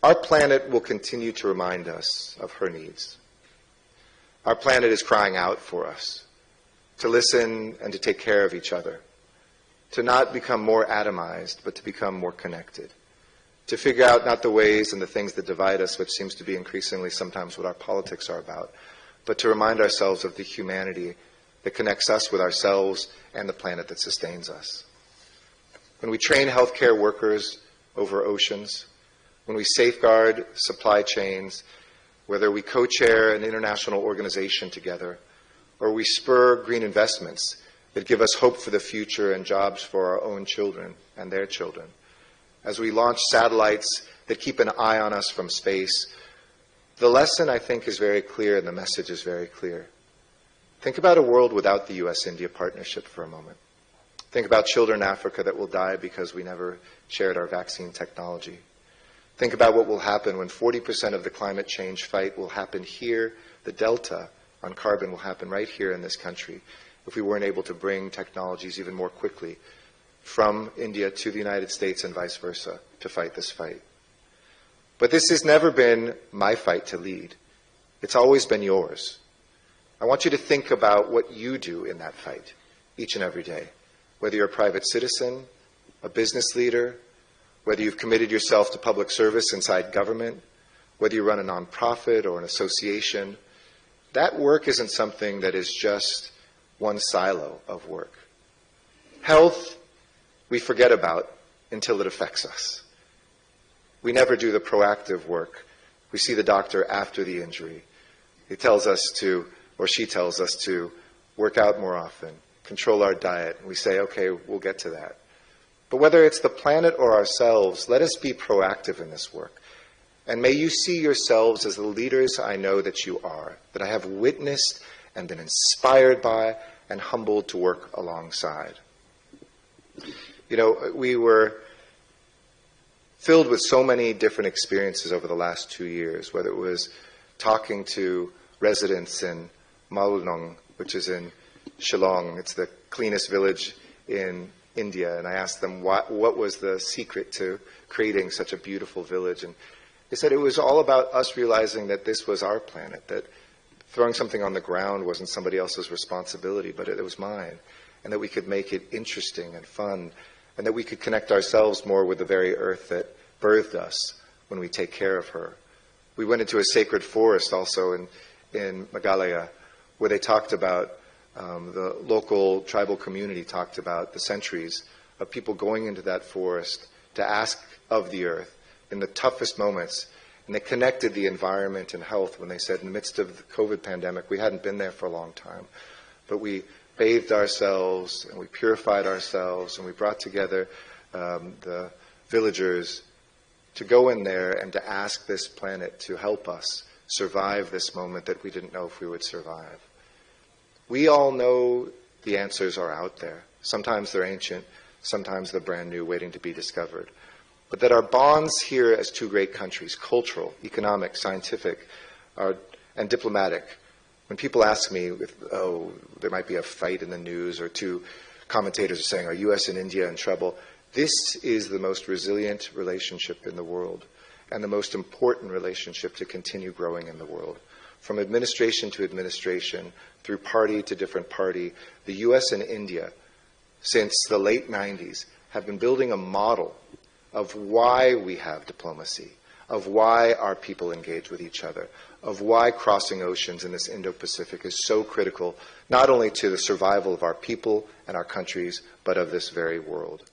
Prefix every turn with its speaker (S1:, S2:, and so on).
S1: Our planet will continue to remind us of her needs. Our planet is crying out for us to listen and to take care of each other, to not become more atomized, but to become more connected, to figure out not the ways and the things that divide us, which seems to be increasingly sometimes what our politics are about, but to remind ourselves of the humanity that connects us with ourselves and the planet that sustains us. When we train healthcare workers over oceans, when we safeguard supply chains, whether we co-chair an international organization together, or we spur green investments that give us hope for the future and jobs for our own children and their children, as we launch satellites that keep an eye on us from space, the lesson, I think, is very clear and the message is very clear. Think about a world without the U.S.-India partnership for a moment. Think about children in Africa that will die because we never shared our vaccine technology. Think about what will happen when 40% of the climate change fight will happen here. The delta on carbon will happen right here in this country if we weren't able to bring technologies even more quickly from India to the United States and vice versa to fight this fight. But this has never been my fight to lead. It's always been yours. I want you to think about what you do in that fight each and every day, whether you're a private citizen, a business leader, whether you've committed yourself to public service inside government, whether you run a nonprofit or an association. That work isn't something that is just one silo of work. Health, we forget about until it affects us. We never do the proactive work. We see the doctor after the injury. He tells us to, or she tells us to, work out more often, control our diet, and we say, okay, we'll get to that. But whether it's the planet or ourselves, let us be proactive in this work. And may you see yourselves as the leaders I know that you are, that I have witnessed and been inspired by and humbled to work alongside. You know, we were filled with so many different experiences over the last 2 years, whether it was talking to residents in Malnong, which is in Shillong. It's the cleanest village in India, and I asked them what was the secret to creating such a beautiful village, and they said it was all about us realizing that this was our planet, that throwing something on the ground wasn't somebody else's responsibility, but it was mine, and that we could make it interesting and fun, and that we could connect ourselves more with the very earth that birthed us when we take care of her. We went into a sacred forest also in Meghalaya, where they talked about the local tribal community talked about the centuries of people going into that forest to ask of the earth in the toughest moments. And they connected the environment and health when they said in the midst of the COVID pandemic, we hadn't been there for a long time, but we bathed ourselves and we purified ourselves and we brought together the villagers to go in there and to ask this planet to help us survive this moment that we didn't know if we would survive. We all know the answers are out there. Sometimes they're ancient, sometimes they're brand new, waiting to be discovered. But that our bonds here as two great countries, cultural, economic, scientific, and diplomatic, when people ask me, there might be a fight in the news, or two commentators are saying, are U.S. and India in trouble? This is the most resilient relationship in the world, and the most important relationship to continue growing in the world. From administration to administration, through party to different party, the U.S. and India, since the late 90s, have been building a model of why we have diplomacy, of why our people engage with each other, of why crossing oceans in this Indo-Pacific is so critical, not only to the survival of our people and our countries, but of this very world.